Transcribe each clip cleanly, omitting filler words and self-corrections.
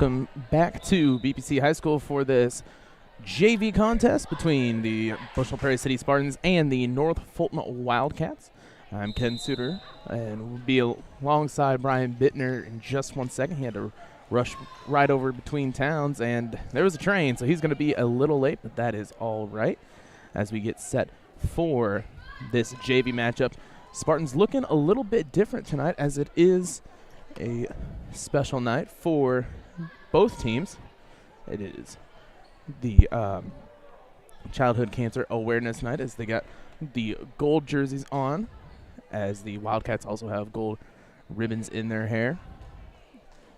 welcome back to BPC High School for this JV contest between the Bushnell-Prairie City Spartans and the North Fulton Wildcats. I'm Ken Suter, and we'll be alongside Brian Bittner in just 1 second. He had to rush right over between towns, and there was a train, so he's going to be a little late, but that is all right as we get set for this JV matchup. Spartans looking a little bit different tonight as it is a special night for both teams. It is the Childhood Cancer Awareness Night as they got the gold jerseys on, as the Wildcats also have gold ribbons in their hair.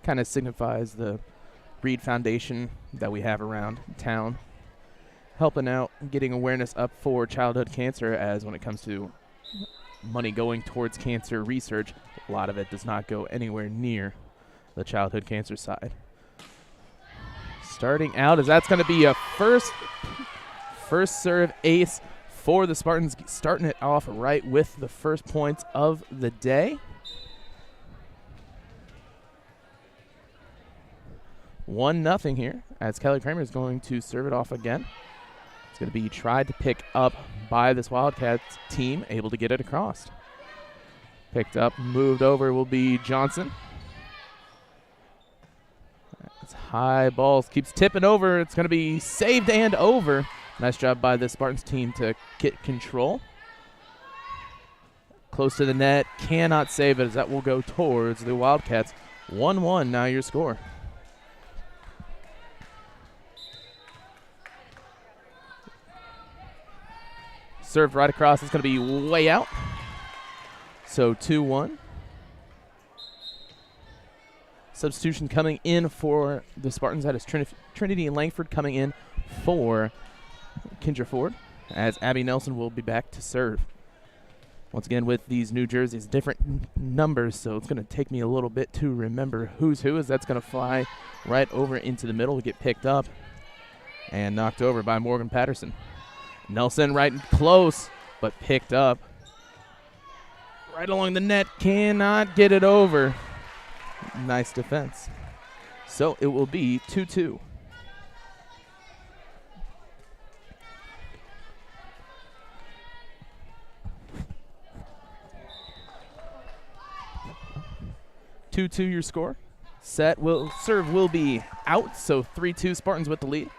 Kind of signifies the Reed Foundation that we have around town, helping out, getting awareness up for childhood cancer, as when it comes to money going towards cancer research, a lot of it does not go anywhere near the childhood cancer side. Starting out, as that's going to be a first serve ace for the Spartans, starting it off right with the first points of the day. 1-0 here, as Kelly Kramer is going to serve it off again. It's going to be tried to pick up by this Wildcats team, able to get it across. Picked up, moved over will be Johnson. It's high balls, keeps tipping over. It's going to be saved and over. Nice job by the Spartans team to get control. Close to the net, cannot save it, as that will go towards the Wildcats. 1-1 now your score. Served right across, it's going to be way out. So 2-1. Substitution coming in for the Spartans. That is Trinity Langford coming in for Kendra Ford, as Abby Nelson will be back to serve. Once again, with these new jerseys, different numbers, so it's going to take me a little bit to remember who's who, as that's going to fly right over into the middle, get picked up and knocked over by Morgan Patterson. Nelson right close, but picked up right along the net, cannot get it over. Nice defense. So it will be 2-2. Your score. Serve will be out, so 3-2 Spartans with the lead.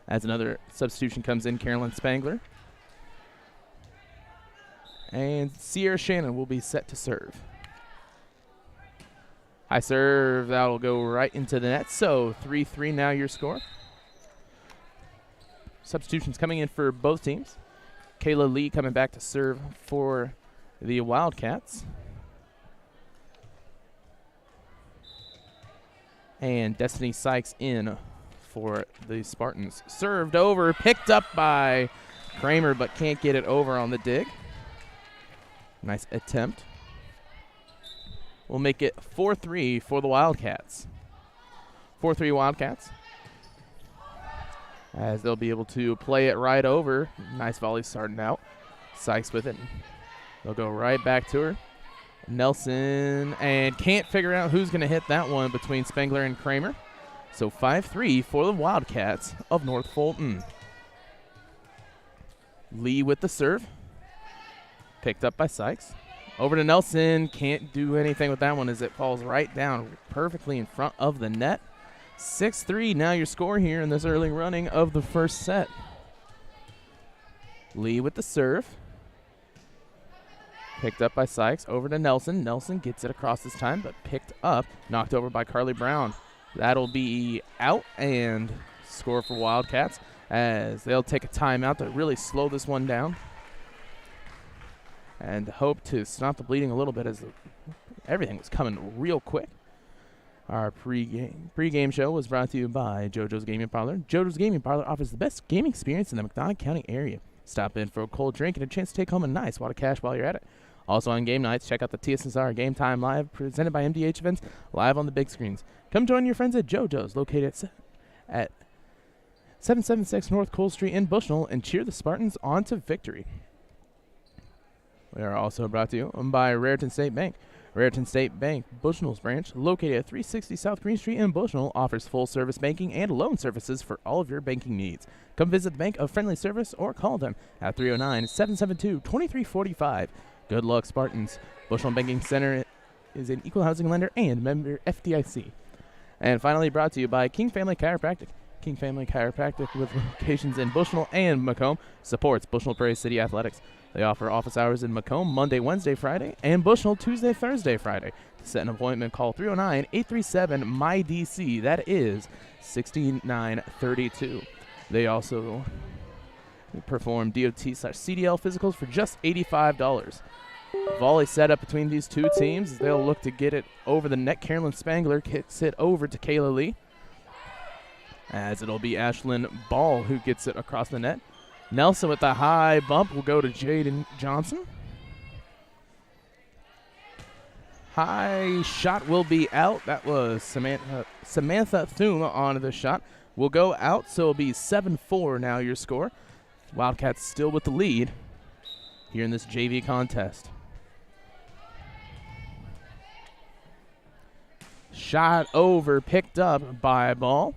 As another substitution comes in, Carolyn Spangler. And Sierra Shannon will be set to serve. High serve, that'll go right into the net. So 3-3 now your score. Substitutions coming in for both teams. Kayla Lee coming back to serve for the Wildcats. And Destiny Sykes in for the Spartans. Served over, picked up by Kramer, but can't get it over on the dig. Nice attempt. We'll make it 4-3 for the Wildcats. 4-3 Wildcats, as they'll be able to play it right over. Nice volley starting out. Sykes with it. They'll go right back to her. Nelson, and can't figure out who's going to hit that one between Spangler and Kramer. So 5-3 for the Wildcats of North Fulton. Lee with the serve. Picked up by Sykes. Over to Nelson. Can't do anything with that one as it falls right down perfectly in front of the net. 6-3 now your score here in this early running of the first set. Lee with the serve. Picked up by Sykes. Over to Nelson. Nelson gets it across this time, but picked up. Knocked over by Carly Brown. That'll be out, and score for Wildcats, as they'll take a timeout to really slow this one down and hope to stop the bleeding a little bit, as everything was coming real quick. Our pregame show was brought to you by JoJo's Gaming Parlor. JoJo's Gaming Parlor offers the best gaming experience in the McDonough County area. Stop in for a cold drink and a chance to take home a nice wad of cash while you're at it. Also on game nights, check out the TSSR Game Time Live, presented by MDH Events, live on the big screens. Come join your friends at JoJo's, located at 776 North Cole Street in Bushnell, and cheer the Spartans on to victory. We are also brought to you by Raritan State Bank. Raritan State Bank, Bushnell's branch, located at 360 South Green Street in Bushnell, offers full-service banking and loan services for all of your banking needs. Come visit the bank of friendly service or call them at 309-772-2345. Good luck, Spartans. Bushnell Banking Center is an equal housing lender and member FDIC. And finally brought to you by King Family Chiropractic. King Family Chiropractic, with locations in Bushnell and Macomb, supports Bushnell-Prairie City athletics. They offer office hours in Macomb Monday, Wednesday, Friday, and Bushnell Tuesday, Thursday, Friday. To set an appointment, call 309-837-MY-DC. That is 6932. They also perform DOT/CDL physicals for just $85. Volley setup between these two teams. They'll look to get it over the net. Carolyn Spangler kicks it over to Kayla Lee, as it'll be Ashlyn Ball who gets it across the net. Nelson with the high bump will go to Jaden Johnson. High shot will be out. That was Samantha Thum on the shot. Will go out, so it'll be 7-4 now your score. Wildcats still with the lead here in this JV contest. Shot over, picked up by Ball,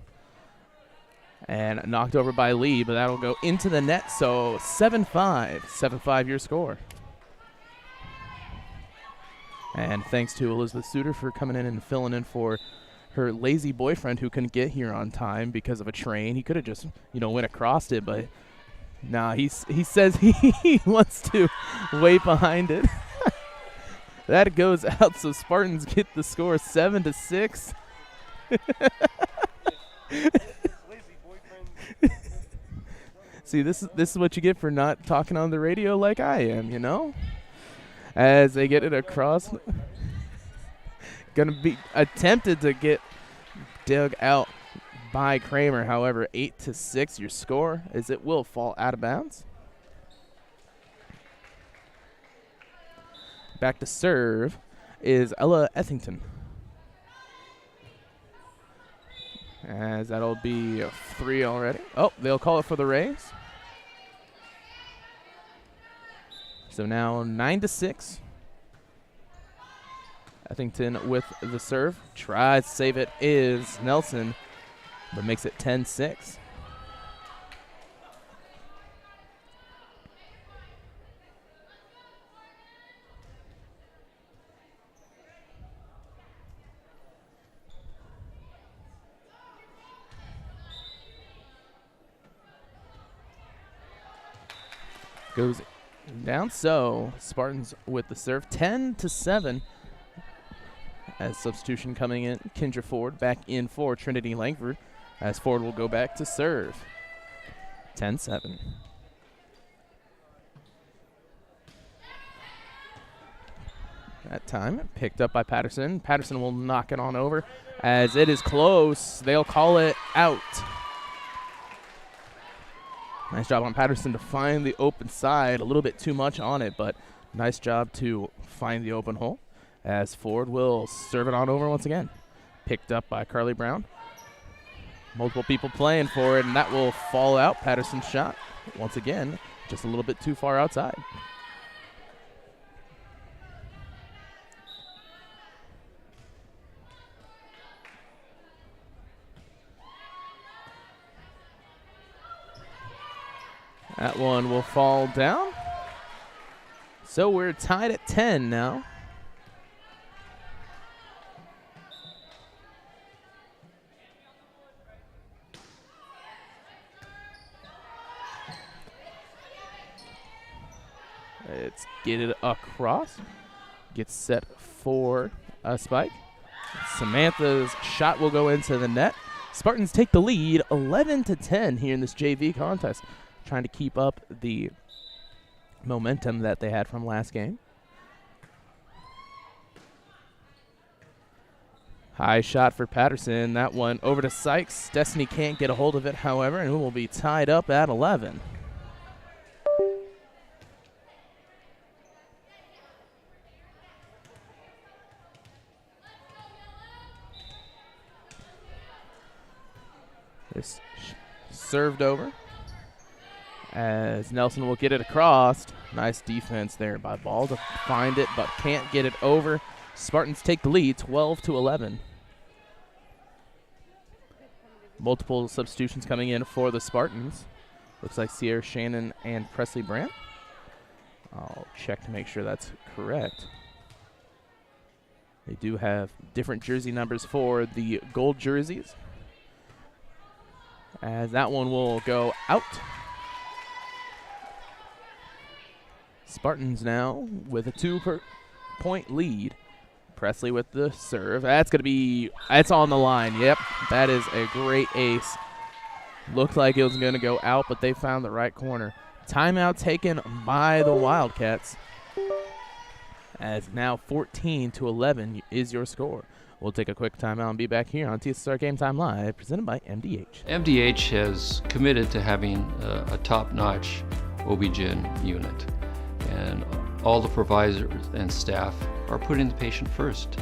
and knocked over by Lee, but that'll go into the net, so 7-5. 7-5 your score. And thanks to Elizabeth Suter for coming in and filling in for her lazy boyfriend who couldn't get here on time because of a train. He could have just, went across it, but nah, he says he wants to wait behind it. That goes out, so Spartans get the score 7-6. See, this is what you get for not talking on the radio like I am, As they get it across. Gonna be attempted to get dug out by Kramer. However, 8-6 your score, as it will fall out of bounds. Back to serve is Ella Ethington, as that'll be a 3 already. Oh, they'll call it for the Rays. So now 9-6. Ethington with the serve. Tries to save it is Nelson, but makes it 10-6. Goes down, so Spartans with the serve, 10-7. As substitution coming in, Kendra Ford back in for Trinity Langford, as Ford will go back to serve. 10-7. That time picked up by Patterson. Patterson will knock it on over, as it is close. They'll call it out. Nice job on Patterson to find the open side. A little bit too much on it, but nice job to find the open hole, as Ford will serve it on over once again. Picked up by Carly Brown. Multiple people playing for it, and that will fall out. Patterson's shot, once again, just a little bit too far outside. That one will fall down. So we're tied at 10 now. Let's get it across. Gets set for a spike. Samantha's shot will go into the net. Spartans take the lead 11-10 here in this JV contest, trying to keep up the momentum that they had from last game. High shot for Patterson. That one over to Sykes. Destiny can't get a hold of it, however, and it will be tied up at 11. This served over, as Nelson will get it across. Nice defense there by Ball to find it, but can't get it over. Spartans take the lead 12-11. Multiple substitutions coming in for the Spartans. Looks like Sierra Shannon and Presley Brandt. I'll check to make sure that's correct. They do have different jersey numbers for the gold jerseys, as that one will go out. Spartans now with a 2-point lead. Presley with the serve. That's on the line. Yep, that is a great ace. Looked like it was going to go out, but they found the right corner. Timeout taken by the Wildcats, as now 14-11 is your score. We'll take a quick timeout and be back here on TSSR Game Time Live, presented by MDH. MDH has committed to having a top-notch OB-GYN unit, and all the providers and staff are putting the patient first.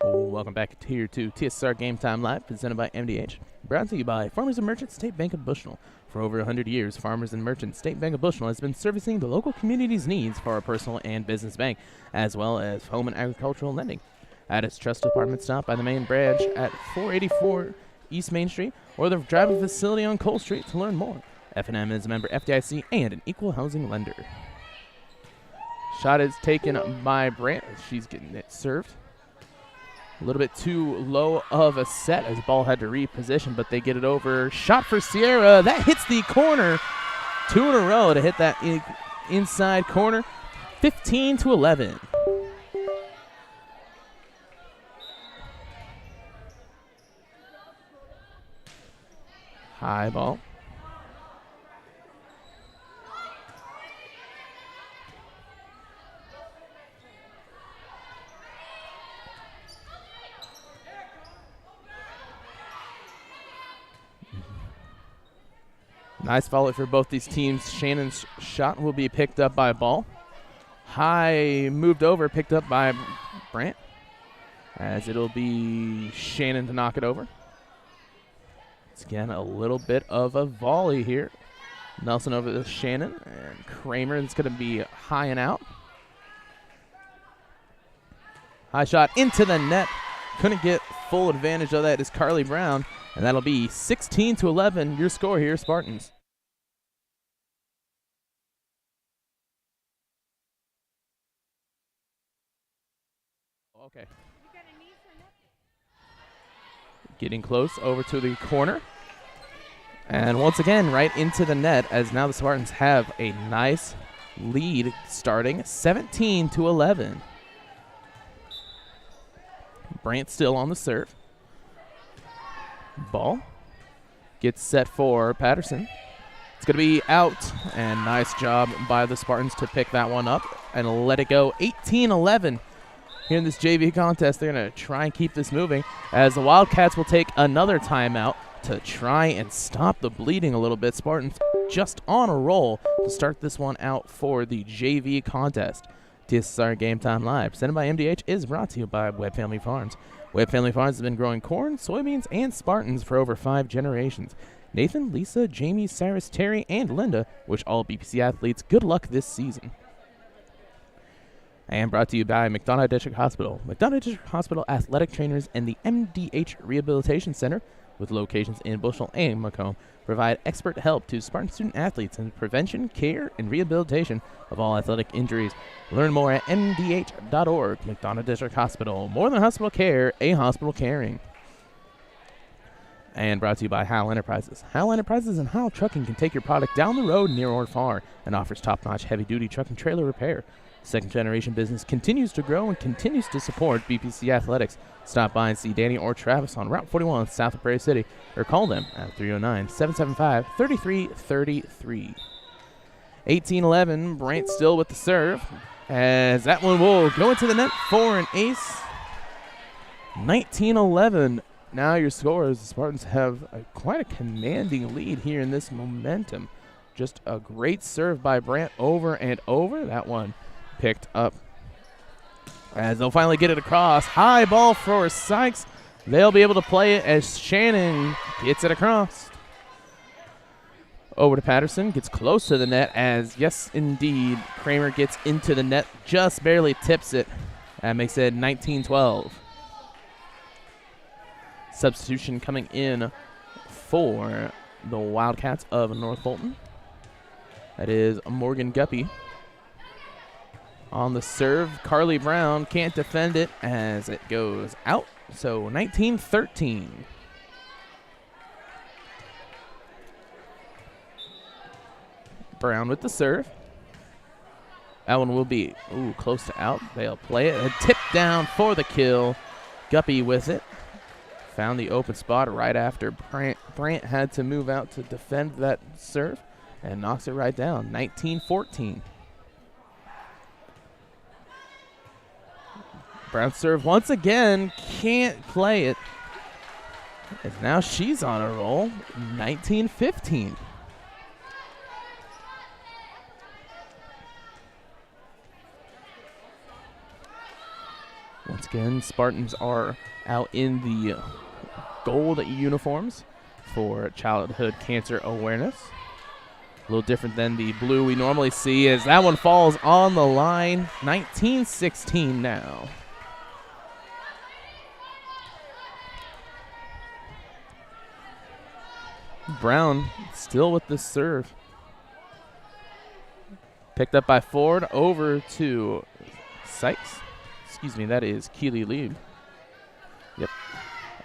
Welcome back here to TSSR Game Time Live, presented by MDH. Brought to you by Farmers and Merchants State Bank of Bushnell. For over 100 years, Farmers and Merchants State Bank of Bushnell has been servicing the local community's needs for our personal and business bank, as well as home and agricultural lending. At its trust department, stop by the main branch at 484 East Main Street or the driving facility on Cole Street to learn more. F&M is a member FDIC and an equal housing lender. Shot is taken by Brandt. She's getting it served. A little bit too low of a set as the ball had to reposition, but they get it over. Shot for Sierra. That hits the corner. 2 in a row to hit that inside corner. 15-11. High ball. Nice follow for both these teams. Shannon's shot will be picked up by Ball. High moved over, picked up by Brandt, as it'll be Shannon to knock it over. It's again a little bit of a volley here. Nelson over to Shannon, and Kramer is going to be high and out. High shot into the net. Couldn't get full advantage of that is Carly Brown, and that'll be 16-11 your score here, Spartans. Okay. Getting close over to the corner. And once again, right into the net, as now the Spartans have a nice lead starting 17-11. Brandt still on the serve. Ball gets set for Patterson. It's going to be out, and nice job by the Spartans to pick that one up and let it go. 18-11 here in this JV contest. They're going to try and keep this moving, as the Wildcats will take another timeout to try and stop the bleeding a little bit. Spartans just on a roll to start this one out for the JV contest. TSSR Game Time Live, presented by MDH, is brought to you by Webb Family Farms. Webb Family Farms has been growing corn, soybeans, and Spartans for over 5 generations. Nathan, Lisa, Jamie, Cyrus, Terry, and Linda wish all BPC athletes good luck this season. And brought to you by McDonough District Hospital. McDonough District Hospital athletic trainers and the MDH Rehabilitation Center, with locations in Bushnell and Macomb, provide expert help to Spartan student athletes in prevention, care, and rehabilitation of all athletic injuries. Learn more at mdh.org. McDonough District Hospital. More than hospital care, a hospital caring. And brought to you by Howell Enterprises. Howell Enterprises and Howell Trucking can take your product down the road, near or far, and offers top-notch heavy-duty truck and trailer repair. Second-generation business continues to grow and continues to support BPC athletics. Stop by and see Danny or Travis on Route 41 south of Prairie City, or call them at 309-775-3333. 18-11, Brandt still with the serve, as that one will go into the net for an ace. 19-11. Now your scores. The Spartans have quite a commanding lead here in this momentum. Just a great serve by Brandt over and over. That one picked up, as they'll finally get it across. High ball for Sykes. They'll be able to play it as Shannon gets it across. Over to Patterson, gets close to the net as, yes, indeed, Kramer gets into the net, just barely tips it. That makes it 19-12. Substitution coming in for the Wildcats of North Fulton. That is Morgan Guppy. On the serve, Carly Brown can't defend it as it goes out. So 19-13. Brown with the serve. That one will be close to out. They'll play it. A tip down for the kill. Guppy with it. Found the open spot right after Brandt had to move out to defend that serve and knocks it right down. 19-14. Brown serve once again. Can't play it. And now she's on a roll. 19-15. Once again, Spartans are out in the gold uniforms for childhood cancer awareness. A little different than the blue we normally see as that one falls on the line. 19-16 now. Brown still with the serve. Picked up by Ford over to Sykes. Excuse me, that is Keely Lieb. Yep.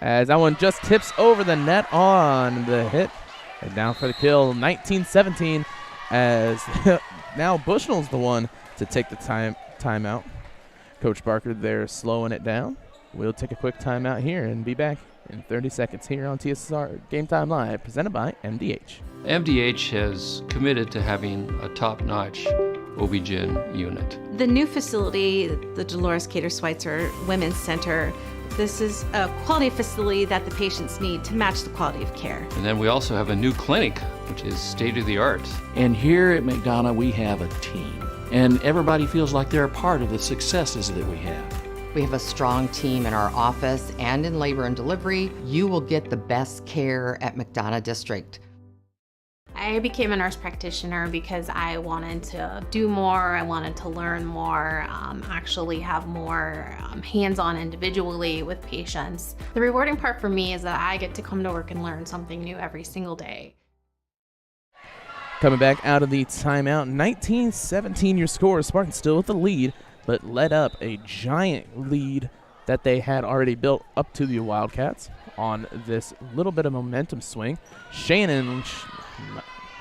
As that one just tips over the net on the hit. And down for the kill, 19-17, as now Bushnell's the one to take the timeout. Coach Barker there slowing it down. We'll take a quick timeout here and be back in 30 seconds here on TSSR Game Time Live, presented by MDH. MDH has committed to having a top-notch OB-GYN unit. The new facility, the Dolores Cater Schweitzer Women's Center, this is a quality facility that the patients need to match the quality of care. And then we also have a new clinic, which is state-of-the-art. And here at McDonough, we have a team. And everybody feels like they're a part of the successes that we have. We have a strong team in our office and in labor and delivery. You will get the best care at McDonough District. I became a nurse practitioner because I wanted to do more, I wanted to learn more, actually have more hands-on individually with patients. The rewarding part for me is that I get to come to work and learn something new every single day. Coming back out of the timeout, 19-17 your score. Spartans still with the lead, but led up a giant lead that they had already built up to the Wildcats on this little bit of momentum swing. Shannon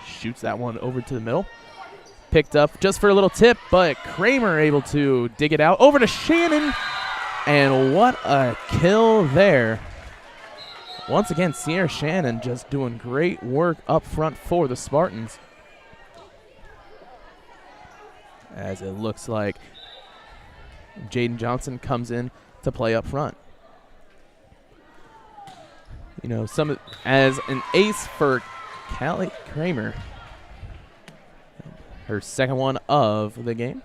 shoots that one over to the middle. Picked up just for a little tip, but Kramer able to dig it out. Over to Shannon, and what a kill there. Once again, Sierra Shannon just doing great work up front for the Spartans. As it looks like Jaden Johnson comes in to play up front. You know, as an ace for Callie Kramer. Her second one of the game.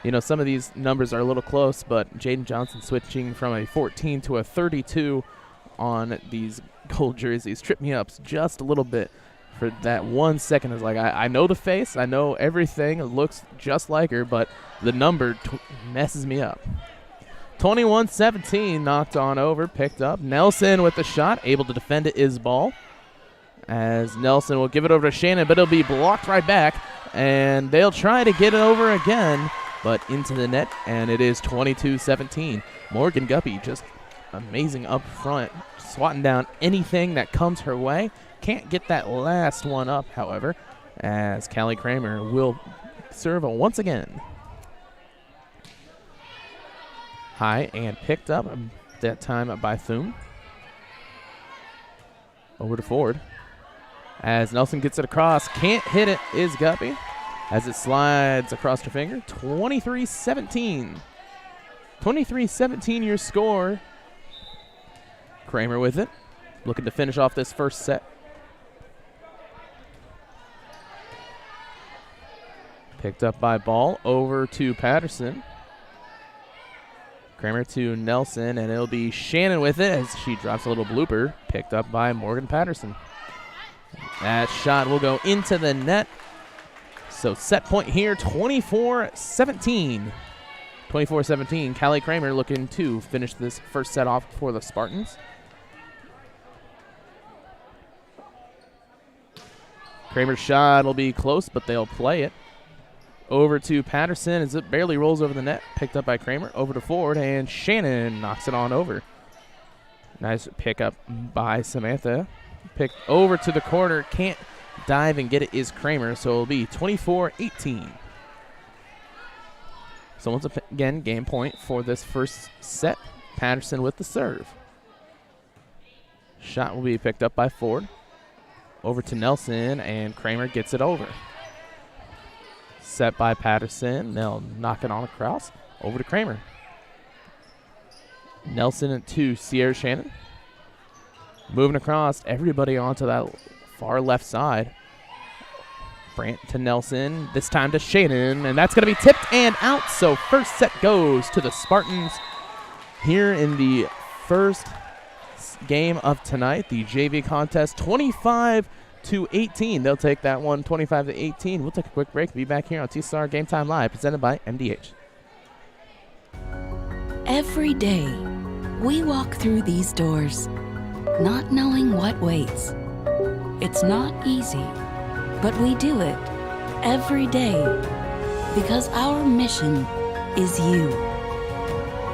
You know, some of these numbers are a little close, but Jaden Johnson switching from a 14 to a 32 on these gold jerseys tripped me up just a little bit for that 1 second. It's like, I know the face, I know everything, it looks just like her, but the number messes me up. 21-17, knocked on over, picked up. Nelson with the shot, able to defend it is ball. As Nelson will give it over to Shannon, but it'll be blocked right back, and they'll try to get it over again, but into the net, and it is 22-17. Morgan Guppy just amazing up front, swatting down anything that comes her way. Can't get that last one up, however, as Callie Kramer will serve once again. High and picked up, that time by Thune. Over to Ford. As Nelson gets it across, can't hit it, is Guppy. As it slides across her finger, 23-17. 23-17 your score. Kramer with it, looking to finish off this first set. Picked up by Ball, over to Patterson. Kramer to Nelson, and it'll be Shannon with it as she drops a little blooper. Picked up by Morgan Patterson. That shot will go into the net. So set point here, 24-17. 24-17. Callie Kramer looking to finish this first set off for the Spartans. Kramer's shot will be close, but they'll play it. Over to Patterson as it barely rolls over the net. Picked up by Kramer. Over to Ford, and Shannon knocks it on over. Nice pickup by Samantha. Picked over to the corner. Can't dive and get it is Kramer, so it'll be 24-18. So once again, game point for this first set. Patterson with the serve. Shot will be picked up by Ford. Over to Nelson, and Kramer gets it over. Set by Patterson. They'll knock it on across. Over to Kramer. Nelson to Sierra Shannon. Moving across, everybody onto that far left side. Brandt to Nelson, this time to Shannon, and that's going to be tipped and out. So first set goes to the Spartans here in the first game of tonight, the JV contest, 25-18. They'll take that one, 25-18. We'll take a quick break. Be back here on TSSR Game Time Live, presented by MDH. Every day, we walk through these doors, not knowing what waits. It's not easy, but we do it every day because our mission is you,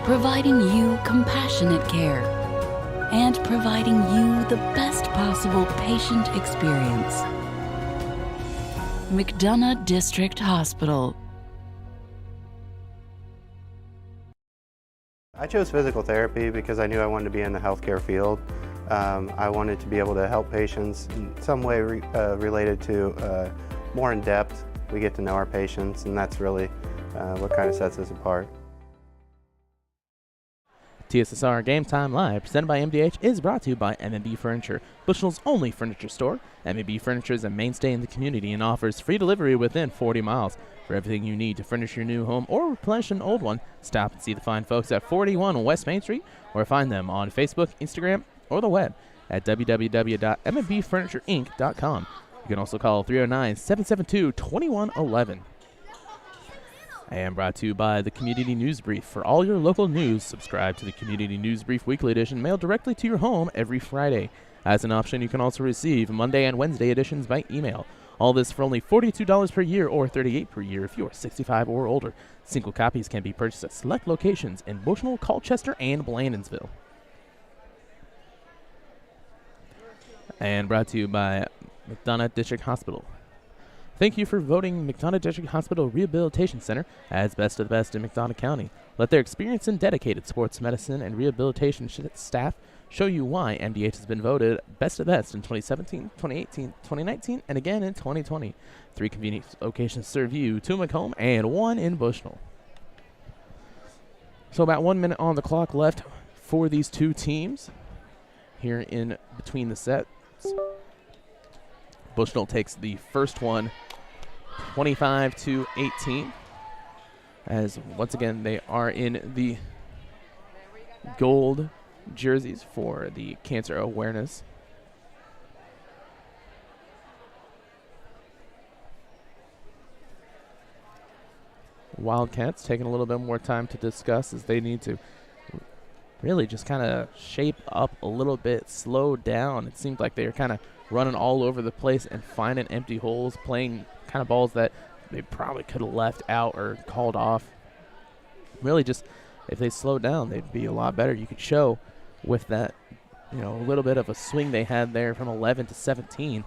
providing you compassionate care and providing you the best possible patient experience. McDonough District Hospital. I chose physical therapy because I knew I wanted to be in the healthcare field. I wanted to be able to help patients in some way related to more in depth. We get to know our patients, and that's really what kind of sets us apart. TSSR Game Time Live, presented by MDH, is brought to you by M&B Furniture, Bushnell's only furniture store. M&B Furniture is a mainstay in the community and offers free delivery within 40 miles. For everything you need to furnish your new home or replenish an old one, stop and see the fine folks at 41 West Main Street, or find them on Facebook, Instagram, or the web at www.mbfurniturinc.com. You can also call 309-772-2111. And brought to you by the Community News Brief. For all your local news, subscribe to the Community News Brief Weekly Edition, mailed directly to your home every Friday. As an option, you can also receive Monday and Wednesday editions by email. All this for only $42 per year or $38 per year if you are 65 or older. Single copies can be purchased at select locations in Bushnell, Colchester, and Blandonsville. And brought to you by McDonough District Hospital. Thank you for voting McDonough District Hospital Rehabilitation Center as best of the best in McDonough County. Let their experienced and dedicated sports medicine and rehabilitation staff show you why MDH has been voted best of the best in 2017, 2018, 2019, and again in 2020. 3 convenient locations serve you, 2 in Macomb and 1 in Bushnell. So about 1 minute on the clock left for these two teams here in between the sets. Bushnell takes the first one 25-18, as once again they are in the gold jerseys for the cancer awareness. Wildcats taking a little bit more time to discuss as they need to really just kind of shape up a little bit, slow down. It seemed like they were kind of running all over the place and finding empty holes, playing kind of balls that they probably could have left out or called off. Really just, if they slowed down, they'd be a lot better. You could show with that, you know, a little bit of a swing they had there from 11 to 17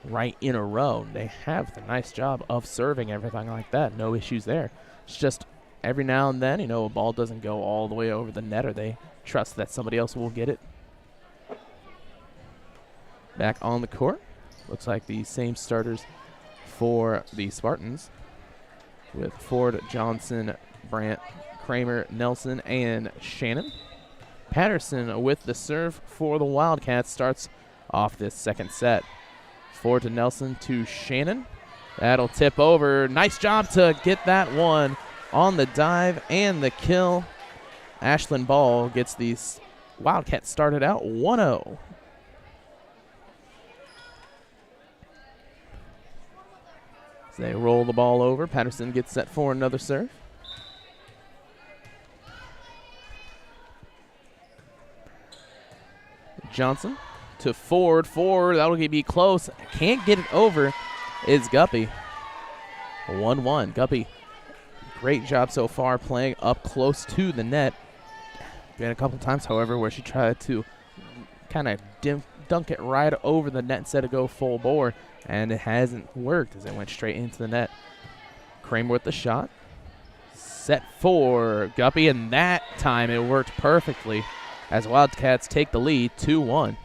right in a row. They have the nice job of serving everything like that. No issues there. It's just every now and then, you know, a ball doesn't go all the way over the net, or they trust that somebody else will get it. Back on the court, looks like the same starters for the Spartans with Ford, Johnson, Brandt, Kramer, Nelson, and Shannon. Patterson with the serve for the Wildcats starts off this second set. Ford to Nelson to Shannon. That'll tip over. Nice job to get that one on the dive and the kill. Ashlyn Ball gets these Wildcats started out 1-0. As they roll the ball over, Patterson gets set for another serve. Johnson to Ford. That'll be close. Can't get it over. Is Guppy. 1-1. Guppy, great job so far playing up close to the net. Been a couple times, however, where she tried to kind of dunk it right over the net instead of go full bore, and it hasn't worked as it went straight into the net. Kramer with the shot. Set for Guppy, and that time it worked perfectly as Wildcats take the lead 2-1.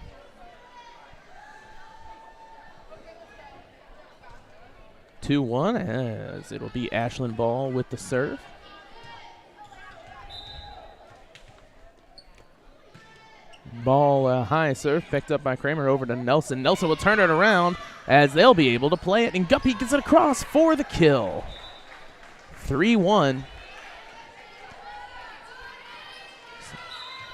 As it'll be Ashlyn Ball with the serve. Ball high serve picked up by Kramer over to Nelson. Nelson will turn it around as they'll be able to play it, and Guppy gets it across for the kill. 3-1.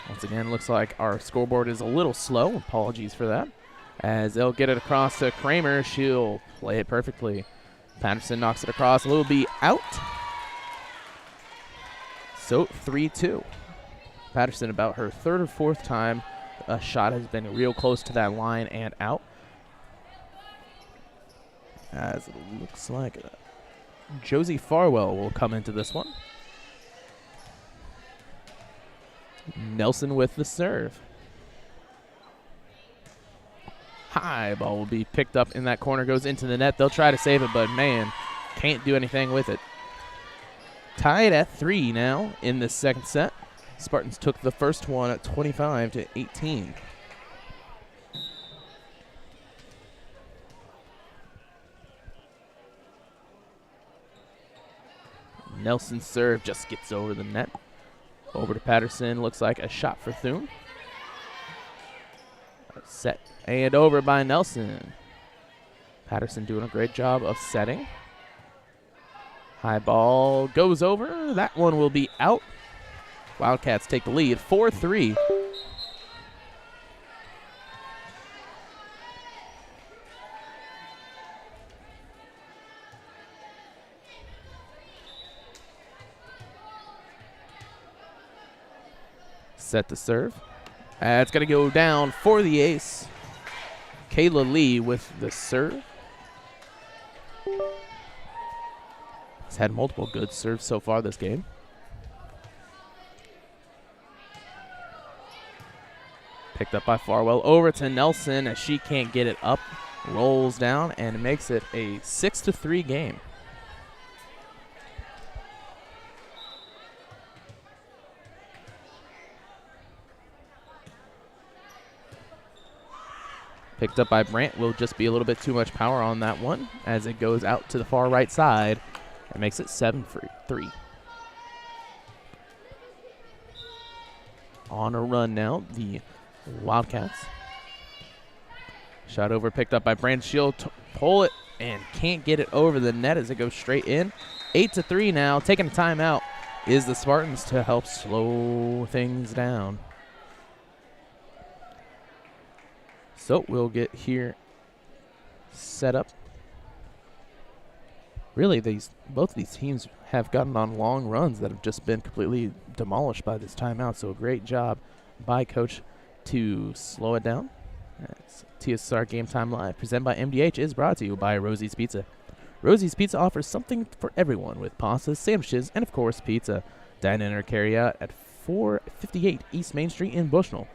Once again, looks like our scoreboard is a little slow. Apologies for that. As they'll get it across to Kramer, she'll play it perfectly. Patterson knocks it across. It'll be out. So 3-2. Patterson, about her third or fourth time a shot has been real close to that line and out. As it looks like Josie Farwell will come into this one. Nelson with the serve. High ball will be picked up in that corner, goes into the net. They'll try to save it, but man, can't do anything with it. Tied at 3 now in the second set. Spartans took the first one at 25-18. Nelson's serve just gets over the net. Over to Patterson, looks like a shot for Thune. Set and over by Nelson. Patterson doing a great job of setting. High ball goes over. That one will be out. Wildcats take the lead 4-3. Set to serve. It's going to go down for the ace. Kayla Lee with the serve. He's had multiple good serves so far this game. Picked up by Farwell. Over to Nelson as she can't get it up. Rolls down and makes it a 6-3 game. Picked up by Brandt. Will just be a little bit too much power on that one as it goes out to the far right side and makes it 7-3. On a run now, the Wildcats. Shot over, picked up by Brandt. She'll pull it and can't get it over the net as it goes straight in. 8-3 now. Taking a timeout is the Spartans to help slow things down. So we'll get here set up. Really, both of these teams have gotten on long runs that have just been completely demolished by this timeout. So a great job by Coach to slow it down. TSSR Game Time Live, presented by MDH, is brought to you by Rosie's Pizza. Rosie's Pizza offers something for everyone with pastas, sandwiches, and of course pizza. Dine in or carry out at 458 East Main Street in Bushnell.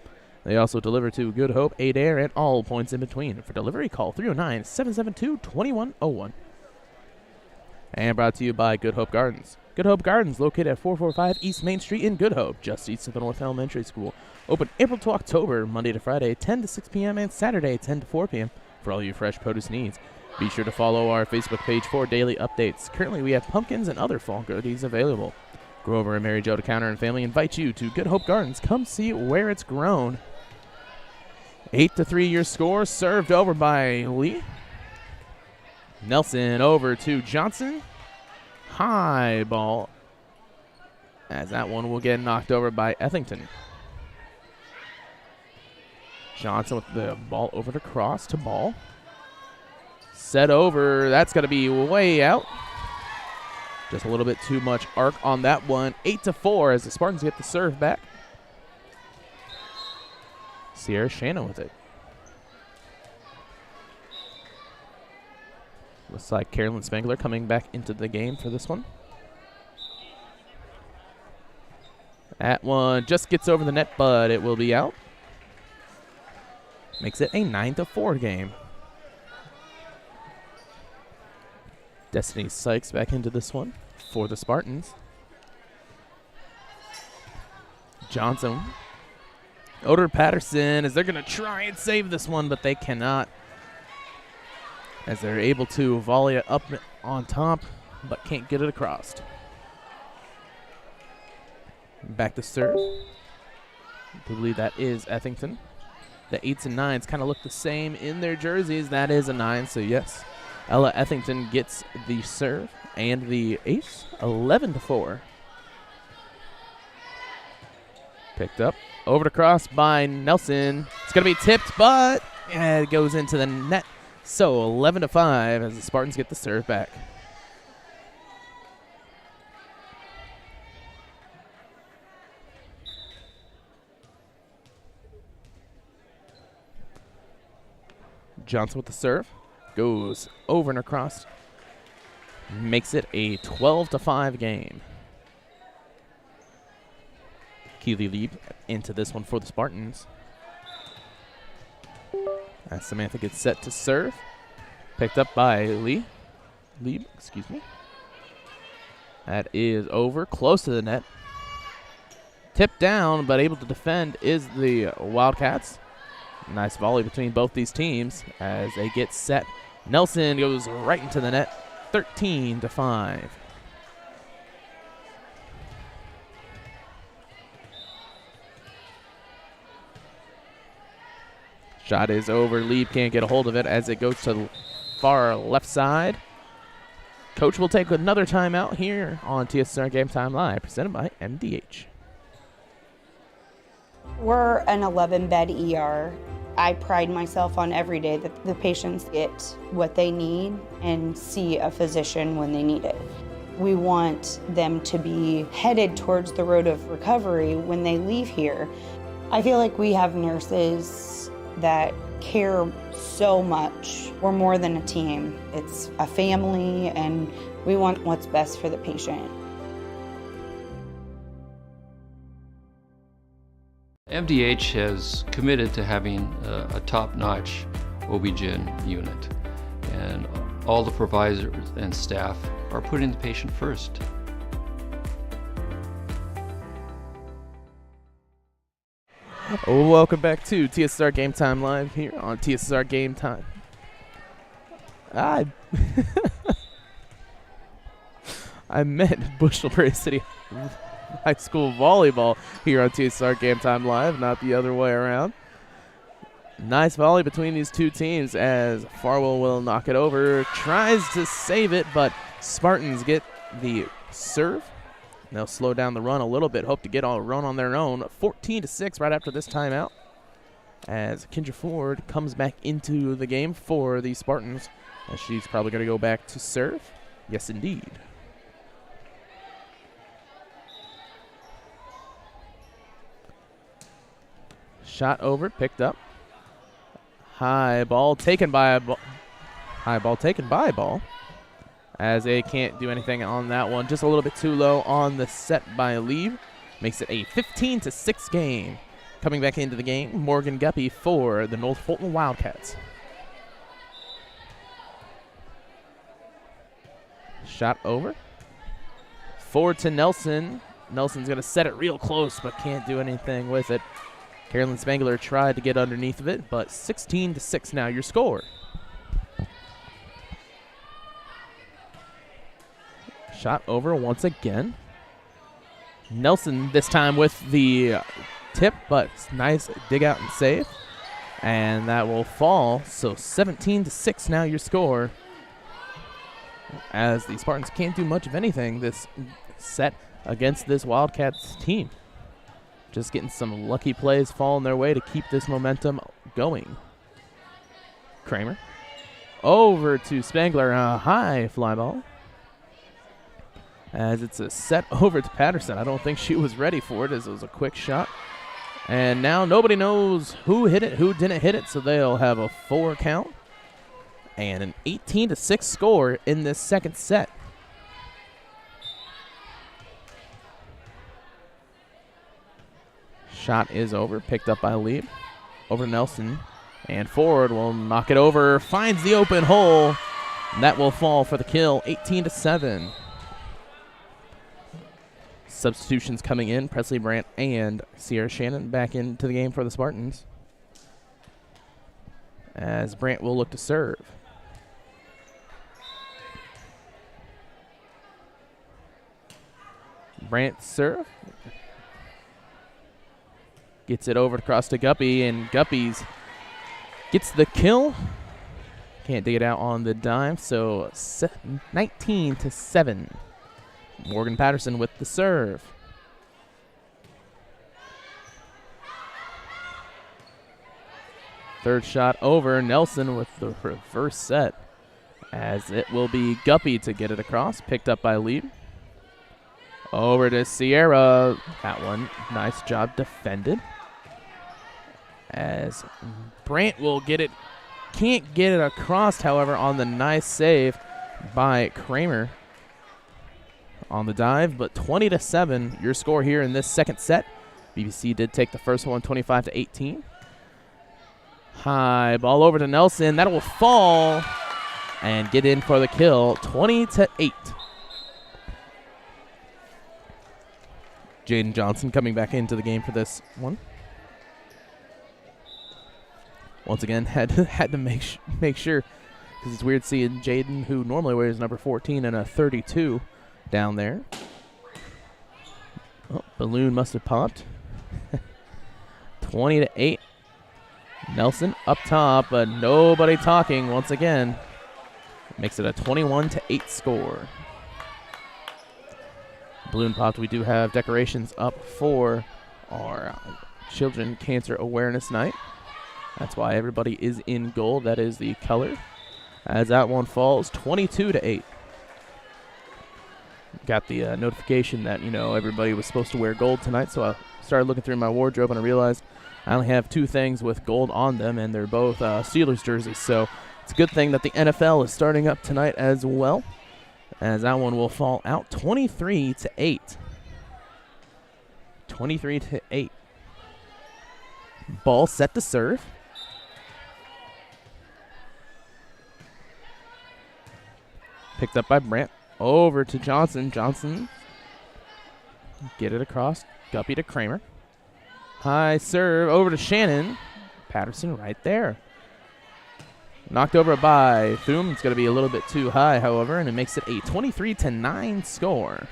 They also deliver to Good Hope, Adair, and all points in between. For delivery, call 309-772-2101. And brought to you by Good Hope Gardens. Good Hope Gardens, located at 445 East Main Street in Good Hope, just east of the North Elementary School. Open April to October, Monday to Friday, 10 to 6 p.m., and Saturday, 10 to 4 p.m. for all your fresh produce needs. Be sure to follow our Facebook page for daily updates. Currently, we have pumpkins and other fall goodies available. Grover and Mary Jo to Counter and family invite you to Good Hope Gardens. Come see where it's grown. 8-3 your score, served over by Lee. Nelson over to Johnson. High ball, as that one will get knocked over by Ethington. Johnson with the ball over to Cross to Ball. Set over. That's going to be way out. Just a little bit too much arc on that one. 8-4 as the Spartans get the serve back. Sierra Shannon with it. Looks like Carolyn Spangler coming back into the game for this one. That one just gets over the net, but it will be out. Makes it a 9-4 game. Destiny Sykes back into this one for the Spartans. Johnson. Oder Patterson as they're going to try and save this one, but they cannot. As they're able to volley it up on top, but can't get it across. Back to serve. I believe that is Ethington. The 8s and 9s kind of look the same in their jerseys. That is a 9, so yes. Ella Ethington gets the serve and the ace. 11-4. Picked up. Over to cross by Nelson. It's going to be tipped, but it goes into the net. So 11-5 as the Spartans get the serve back. Johnson with the serve. Goes over and across. Makes it a 12-5 game. Keely Lieb into this one for the Spartans. As Samantha gets set to serve. Picked up by Lieb, excuse me. That is over, close to the net. Tipped down, but able to defend is the Wildcats. Nice volley between both these teams as they get set. Nelson goes right into the net, 13-5. Shot is over. Lieb can't get a hold of it as it goes to the far left side. Coach will take another timeout here on TSSR Game Time Live, presented by MDH. We're an 11-bed ER. I pride myself on every day that the patients get what they need and see a physician when they need it. We want them to be headed towards the road of recovery when they leave here. I feel like we have nurses that care so much. We're more than a team. It's a family, and we want what's best for the patient. MDH has committed to having a top-notch OB-GYN unit, and all the providers and staff are putting the patient first. Welcome back to TSSR Game Time Live here on TSSR Game Time. I meant Bushnell-Prairie City High School Volleyball here on TSSR Game Time Live, not the other way around. Nice volley between these two teams as Farwell will knock it over, tries to save it, but Spartans get the serve. They'll slow down the run a little bit, hope to get a run on their own. 14-6 right after this timeout as Kendra Ford comes back into the game for the Spartans, as she's probably going to go back to serve. Yes, indeed. Shot over, picked up. High ball taken by ball. As they can't do anything on that one. Just a little bit too low on the set by Lieb. Makes it a 15-6 game. Coming back into the game, Morgan Guppy for the North Fulton Wildcats. Shot over. Forward to Nelson. Nelson's going to set it real close, but can't do anything with it. Carolyn Spangler tried to get underneath of it, but 16-6 now your score. Shot over once again. Nelson this time with the tip, but nice dig out and save. And that will fall, so 17-6 now your score. As the Spartans can't do much of anything this set against this Wildcats team. Just getting some lucky plays falling their way to keep this momentum going. Kramer over to Spangler. A high fly ball. As it's a set over to Patterson. I don't think she was ready for it, as it was a quick shot. And now nobody knows who hit it, who didn't hit it, so they'll have a 4 count. And an 18-6 score in this second set. Shot is over, picked up by Lieb. Over to Nelson. And forward will knock it over, finds the open hole. And that will fall for the kill, 18-7. Substitutions coming in, Presley Brandt and Sierra Shannon back into the game for the Spartans. As Brandt will look to serve. Brandt serve. Gets it over across to Guppy, and Guppy's gets the kill. Can't dig it out on the dime, so 19-7. Morgan Patterson with the serve. Third shot over. Nelson with the reverse set, as it will be Guppy to get it across. Picked up by Lieb. Over to Sierra. That one, nice job defended. As Brandt will get it. Can't get it across, however, on the nice save by Kramer on the dive, but 20-7 your score here in this second set. BBC did take the first one 25-18. High ball over to Nelson. That will fall and get in for the kill, 20-8. Jaden Johnson coming back into the game for this one. Once again, had to make sure, because it's weird seeing Jaden, who normally wears number 14 and a 32, down there. Oh, balloon must have popped. 20-8. Nelson up top, but nobody talking once again. Makes it a 21-8 score. Balloon popped. We do have decorations up for our Children Cancer Awareness Night. That's why everybody is in gold. That is the color. As that one falls, 22-8. Got the notification that, everybody was supposed to wear gold tonight, so I started looking through my wardrobe and I realized I only have 2 things with gold on them, and they're both Steelers jerseys. So it's a good thing that the NFL is starting up tonight as well, as that one will fall out 23-8. 23-8. Ball set to serve. Picked up by Brandt. Over to Johnson. Johnson. Get it across. Guppy to Kramer. High serve over to Shannon. Patterson right there. Knocked over by Thum. It's going to be a little bit too high, however, and it makes it a 23-9 score.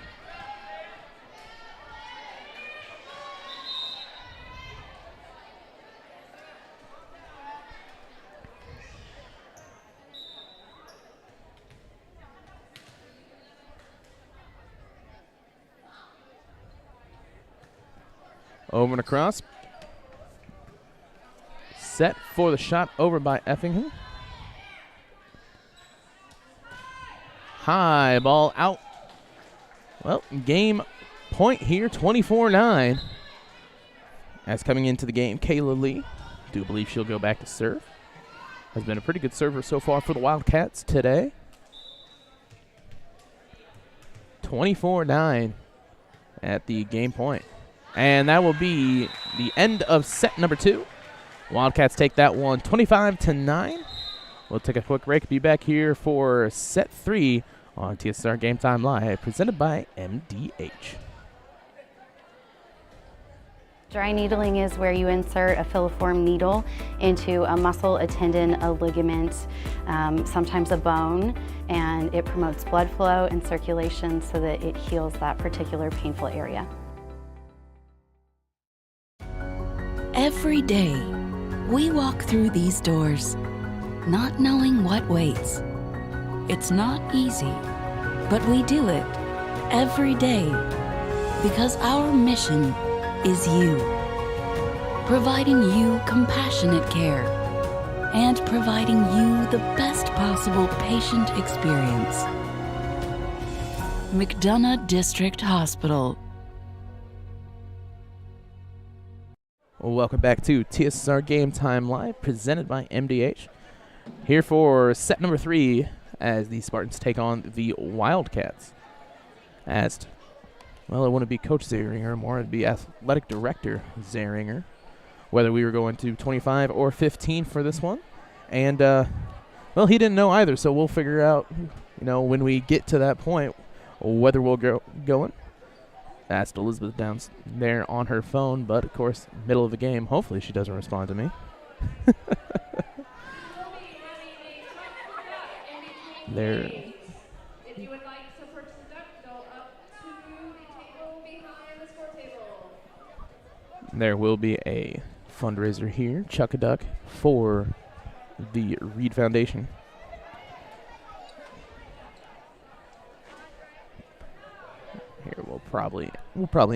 Over and across. Set for the shot over by Effingham. High ball out. Well, game point here, 24-9. As coming into the game, Kayla Lee. Do believe she'll go back to serve. Has been a pretty good server so far for the Wildcats today. 24-9 at the game point. And that will be the end of set number 2. Wildcats take that one 25-9. We'll take a quick break. Be back here for set 3 on TSSR Game Time Live, presented by MDH. Dry needling is where you insert a filiform needle into a muscle, a tendon, a ligament, sometimes a bone, and it promotes blood flow and circulation so that it heals that particular painful area. Every day, we walk through these doors, not knowing what waits. It's not easy, but we do it every day because our mission is you. Providing you compassionate care, and providing you the best possible patient experience. McDonough District Hospital. Welcome back to TSSR Game Time Live, presented by MDH. Here for set number 3 as the Spartans take on the Wildcats. Well, it wouldn't be Coach Zeringer more, it'd be Athletic Director Zeringer, whether we were going to 25 or 15 for this one. And, well, he didn't know either, so we'll figure out, when we get to that point, whether we'll go going. Asked Elizabeth down there on her phone, but, of course, middle of the game, hopefully she doesn't respond to me. There. If you would like to purchase a duck, go up to the table behind the score table. There will be a fundraiser here, Chuck a Duck, for the Reed Foundation. Here we'll probably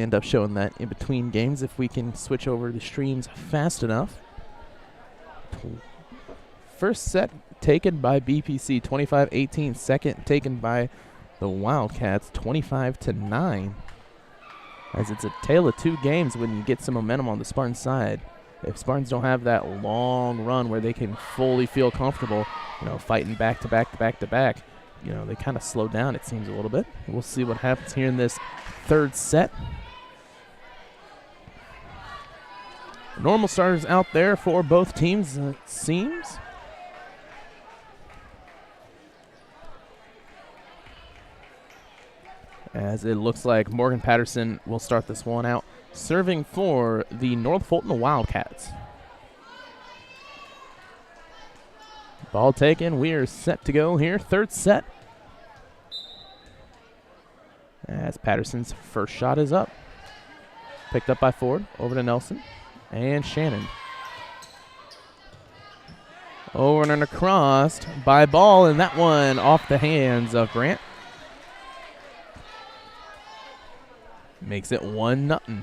end up showing that in between games if we can switch over the streams fast enough. First set taken by BPC 25-18. Second taken by the Wildcats 25-9. As it's a tale of two games when you get some momentum on the Spartans side. If Spartans don't have that long run where they can fully feel comfortable, fighting back to back to back to back, they kind of slow down, it seems, a little bit. We'll see what happens here in this third set. Normal starters out there for both teams, it seems. As it looks like Morgan Patterson will start this one out, serving for the North Fulton Wildcats. Ball taken. We are set to go here. Third set. As Patterson's first shot is up. Picked up by Ford. Over to Nelson. And Shannon. Over and across by Ball. And that one off the hands of Grant. Makes it 1-0.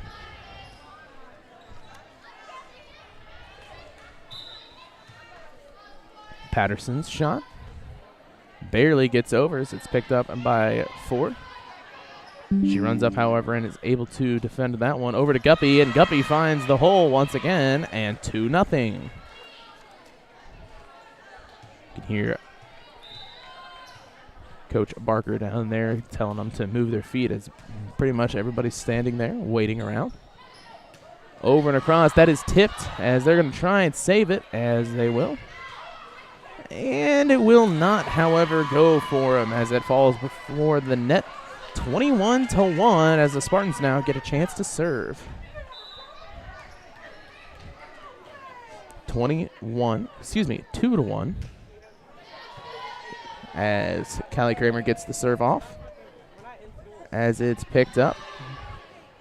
Patterson's shot barely gets over as it's picked up by Ford. She runs up, however, and is able to defend that one. Over to Guppy, and Guppy finds the hole once again, and 2-0. You can hear Coach Barker down there telling them to move their feet as pretty much everybody's standing there waiting around. Over and across. That is tipped as they're going to try and save it, as they will. And it will not, however, go for him as it falls before the net. 21-1 as the Spartans now get a chance to serve. 2-1. As Callie Kramer gets the serve off. As it's picked up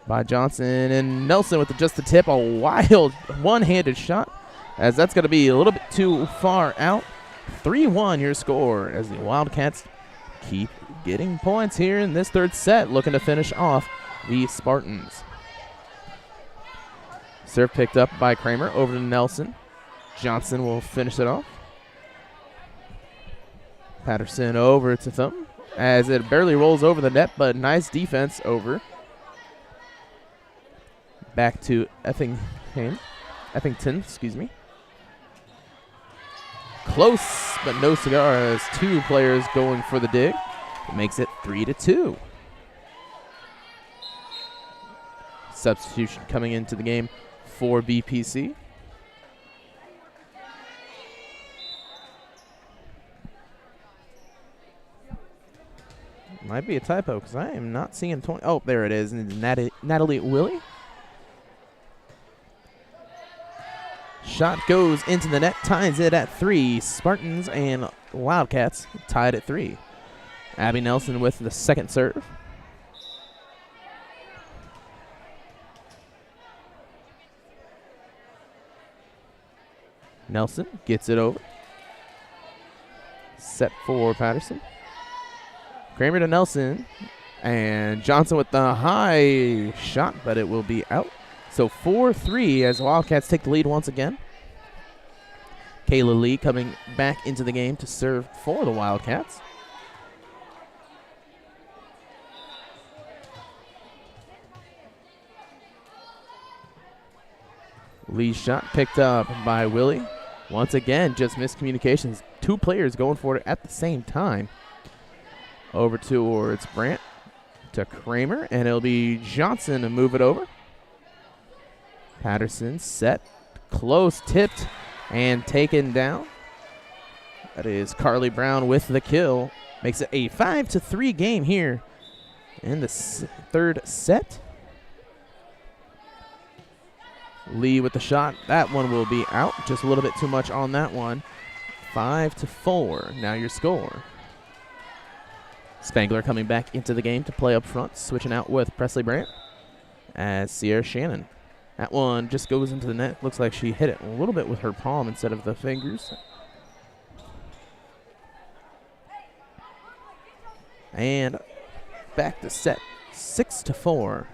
by Johnson, and Nelson with just the tip. A wild one-handed shot, as that's going to be a little bit too far out. 3-1 your score as the Wildcats keep getting points here in this third set, looking to finish off the Spartans. Serve picked up by Kramer. Over to Nelson. Johnson will finish it off. Patterson over to Thumb as it barely rolls over the net, but nice defense over. Back to Effington, excuse me. Close, but no cigar as two players going for the dig. It makes it 3-2. Substitution coming into the game for BPC. Might be a typo because I am not seeing 20. Oh, there it is. Natalie Willie. Shot goes into the net, ties it at 3. Spartans and Wildcats tied at 3. Abby Nelson with the second serve. Nelson gets it over. Set for Patterson. Kramer to Nelson, and Johnson with the high shot, but it will be out. So 4-3 as the Wildcats take the lead once again. Kayla Lee coming back into the game to serve for the Wildcats. Lee's shot picked up by Willie. Once again, just miscommunications. Two players going for it at the same time. Over towards Brandt to Kramer, and it'll be Johnson to move it over. Patterson set, close, tipped, and taken down. That is Carly Brown with the kill. Makes it a 5-3 game here in the third set. Lee with the shot. That one will be out. Just a little bit too much on that one. 5-4. Now your score. Spangler coming back into the game to play up front, switching out with Presley Brandt as Sierra Shannon. That one just goes into the net. Looks like she hit it a little bit with her palm instead of the fingers. And back to set. 6-4.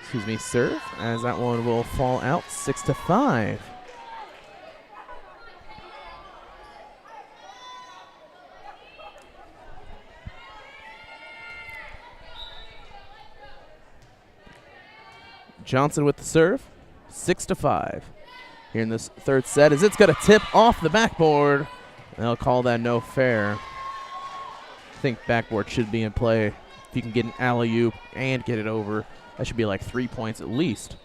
Excuse me, serve, as that one will fall out. 6-5. Johnson with the serve. 6-5. Here in this third set, as it's going to tip off the backboard. They'll call that no fair. I think backboard should be in play. If you can get an alley-oop and get it over, that should be like 3 points at least.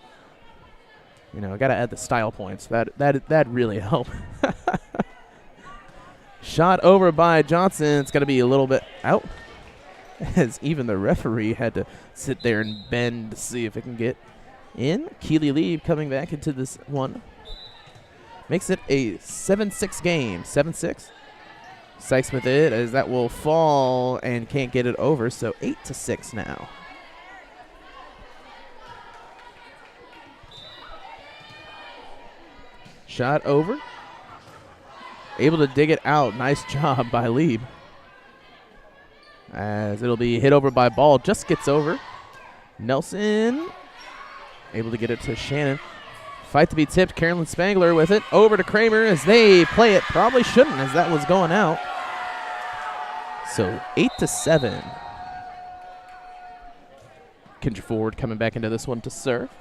You know, got to add the style points. That really help. Shot over by Johnson. It's going to be a little bit out, as even the referee had to sit there and bend to see if it can get in. Keely Lee coming back into this one. Makes it a 7-6 game. 7-6. Sykes with it, as that will fall and can't get it over, so 8-6 now. Shot over. Able to dig it out. Nice job by Lieb. As it'll be hit over by Ball. Just gets over. Nelson able to get it to Shannon. Fight to be tipped. Carolyn Spangler with it. Over to Kramer as they play it. Probably shouldn't, as that was going out. So 8-7. Kendra Ford coming back into this one to serve.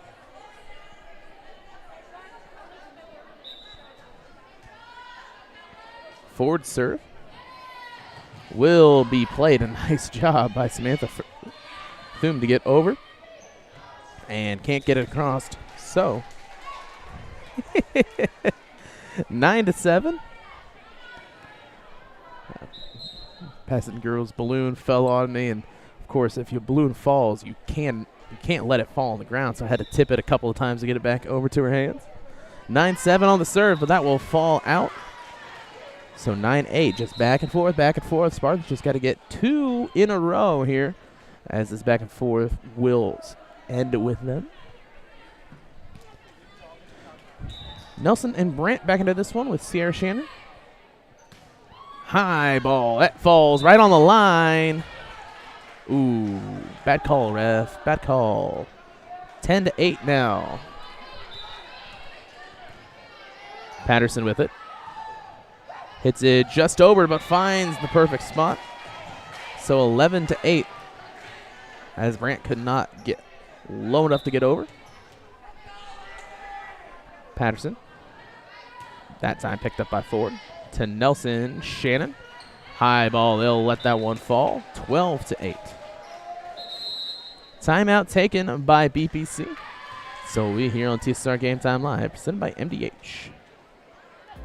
Forward serve will be played. A nice job by Samantha Thum to get over, and can't get it across. So 9-7. Passing girl's balloon fell on me, and of course, if your balloon falls, you can't let it fall on the ground. So I had to tip it a couple of times to get it back over to her hands. 9-7 on the serve, but that will fall out. So 9-8, just back and forth, back and forth. Spartans just got to get 2 in a row here, as this back and forth will end with them. Nelson and Brandt back into this one with Sierra Shannon. High ball, that falls right on the line. Ooh, bad call, ref, bad call. 10-8 now. Patterson with it. Hits it just over, but finds the perfect spot. So 11-8, as Brandt could not get low enough to get over. Patterson, that time picked up by Ford. To Nelson, Shannon. High ball, they'll let that one fall. 12-8. Timeout taken by BPC. So we here on TSSR Game Time Live, presented by MDH.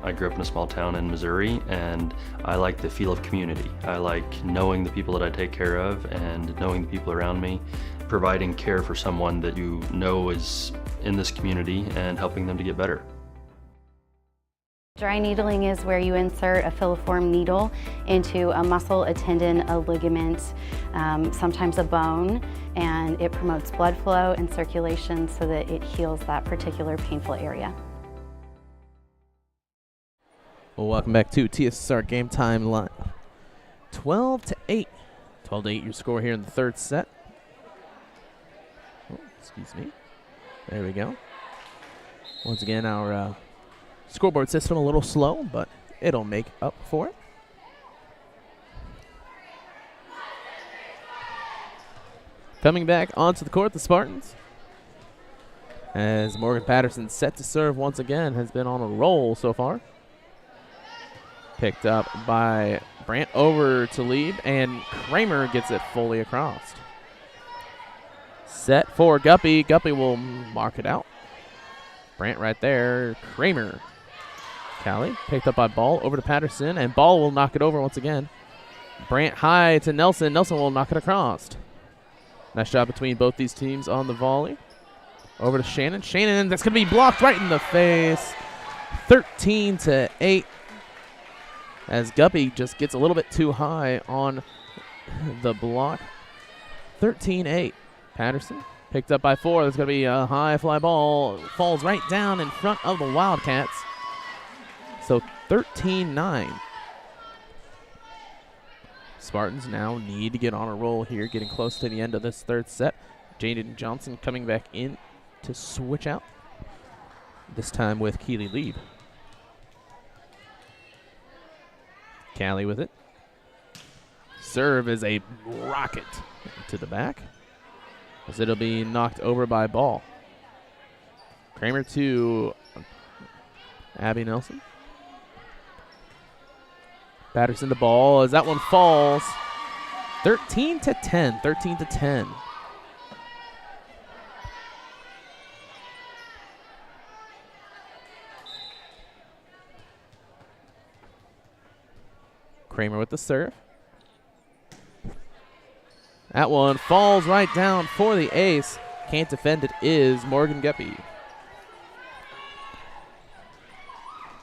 I grew up in a small town in Missouri, and I like the feel of community. I like knowing the people that I take care of and knowing the people around me, providing care for someone that you know is in this community and helping them to get better. Dry needling is where you insert a filiform needle into a muscle, a tendon, a ligament, sometimes a bone, and it promotes blood flow and circulation so that it heals that particular painful area. Well, welcome back to TSSR Game Time Live. 12-8. 12-8 your score here in the third set. Oh, excuse me. There we go. Once again, our scoreboard system a little slow, but it'll make up for it. Coming back onto the court, the Spartans. As Morgan Patterson set to serve once again, has been on a roll so far. Picked up by Brandt over to Lieb, and Kramer gets it fully across. Set for Guppy. Guppy will mark it out. Brandt right there. Kramer. Callie picked up by Ball over to Patterson, and Ball will knock it over once again. Brandt high to Nelson. Nelson will knock it across. Nice job between both these teams on the volley. Over to Shannon. Shannon, that's going to be blocked right in the face. 13-8. As Guppy just gets a little bit too high on the block. 13-8. Patterson picked up by 4. That's going to be a high fly ball. Falls right down in front of the Wildcats. So 13-9. Spartans now need to get on a roll here, getting close to the end of this third set. Jaden Johnson coming back in to switch out. This time with Keely Lieb. Callie with it. Serve is a rocket to the back, as it'll be knocked over by Ball. Kramer to Abby Nelson. Patterson to Ball as that one falls. 13-10. 13-10. Kramer with the serve. That one falls right down for the ace. Can't defend it is Morgan Guppy.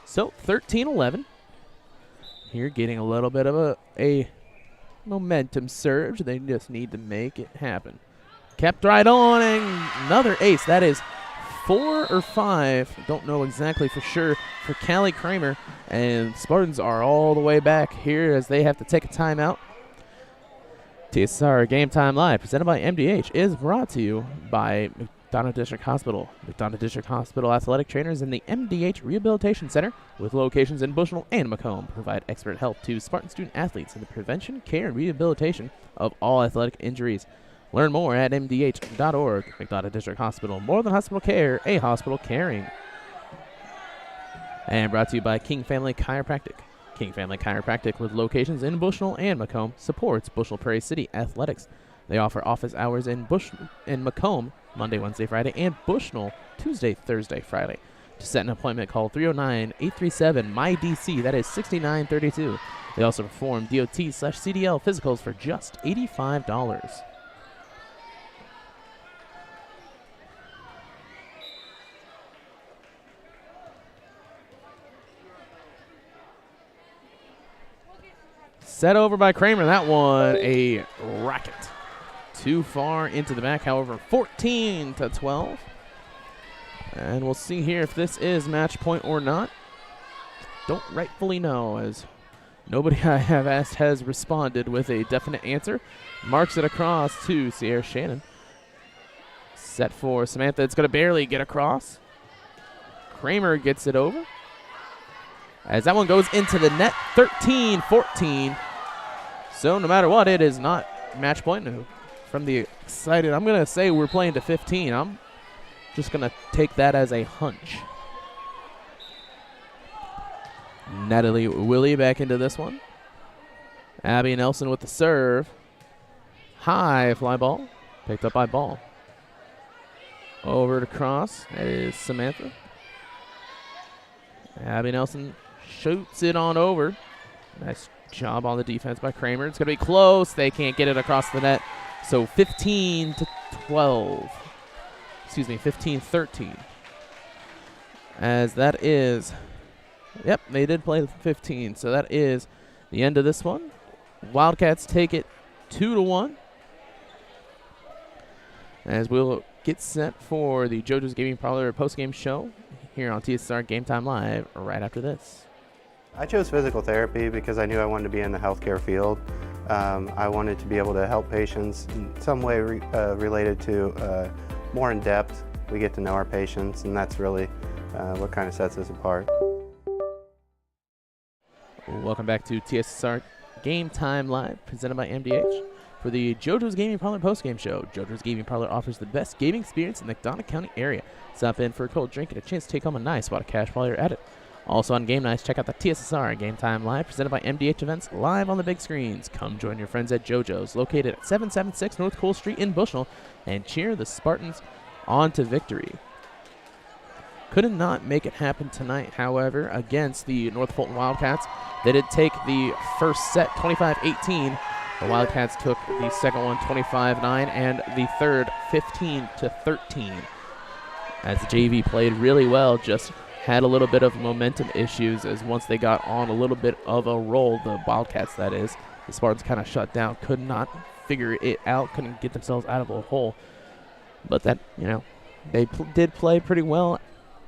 So 13-11. Here getting a little bit of a momentum surge. They just need to make it happen. Kept right on, and another ace. That is 4 or 5. Don't know exactly for sure for Callie Kramer. And Spartans are all the way back here as they have to take a timeout. TSSR Game Time Live, presented by MDH, is brought to you by McDonough District Hospital. McDonough District Hospital athletic trainers in the MDH Rehabilitation Center, with locations in Bushnell and Macomb, provide expert help to Spartan student athletes in the prevention, care, and rehabilitation of all athletic injuries. Learn more at mdh.org. McDonough District Hospital, more than hospital care, a hospital caring. And brought to you by King Family Chiropractic. King Family Chiropractic, with locations in Bushnell and Macomb, supports Bushnell-Prairie City athletics. They offer office hours in Macomb, Monday, Wednesday, Friday, and Bushnell, Tuesday, Thursday, Friday. To set an appointment, call 309-837-MyDC. That is 6932. They also perform DOT/CDL physicals for just $85. Set over by Kramer. That one a rocket. Too far into the back, however, 14-12. And we'll see here if this is match point or not. Don't rightfully know, as nobody I have asked has responded with a definite answer. Marks it across to Sierra Shannon. Set for Samantha. It's going to barely get across. Kramer gets it over, as that one goes into the net. 13-14. So no matter what, it is not match point. From the excited, I'm going to say we're playing to 15. I'm just going to take that as a hunch. Natalie Willie back into this one. Abby Nelson with the serve. High fly ball. Picked up by Ball. Over to cross. That is Samantha. Abby Nelson shoots it on over. Nice job on the defense by Kramer. It's going to be close. They can't get it across the net. So 15-12. Excuse me, 15-13. As that is, yep, they did play 15. So that is the end of this one. Wildcats take it 2-1. As we'll get set for the JoJo's Gaming Parlor post-game show here on TSSR Game Time Live right after this. I chose physical therapy because I knew I wanted to be in the healthcare field. I wanted to be able to help patients in some way related to more in depth. We get to know our patients, and that's really what kind of sets us apart. Welcome back to TSSR Game Time Live, presented by MDH. For the JoJo's Gaming Parlor postgame show, JoJo's Gaming Parlor offers the best gaming experience in the McDonough County area. Stop in for a cold drink and a chance to take home a nice wad of cash while you're at it. Also on game nights, check out the TSSR Game Time Live, presented by MDH Events, live on the big screens. Come join your friends at JoJo's, located at 776 North Cole Street in Bushnell, and cheer the Spartans on to victory. Could not make it happen tonight, however, against the North Fulton Wildcats. They did take the first set 25-18. The Wildcats took the second one 25-9 and the third 15-13. As the JV played really well, just had a little bit of momentum issues as once they got on a little bit of a roll, the Wildcats that is, the Spartans kind of shut down, could not figure it out, couldn't get themselves out of a hole. But that, they did play pretty well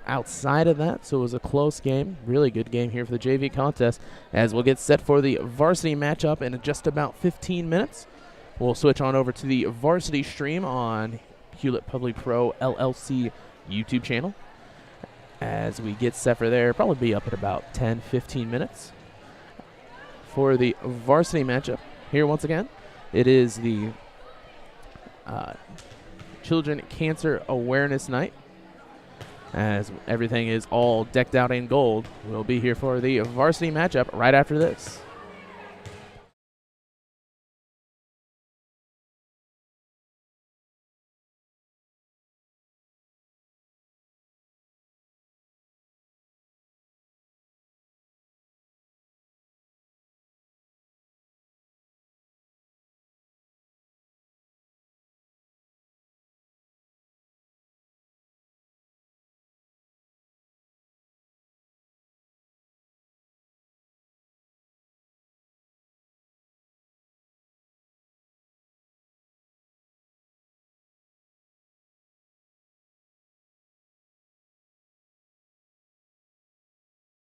outside of that, so it was a close game. Really good game here for the JV contest, as we'll get set for the varsity matchup in just about 15 minutes. We'll switch on over to the varsity stream on Hulett PubliPro LLC YouTube channel. As we get set for there, probably be up at about 10-15 minutes. For the varsity matchup, here once again, it is the Children Cancer Awareness Night. As everything is all decked out in gold, we'll be here for the varsity matchup right after this.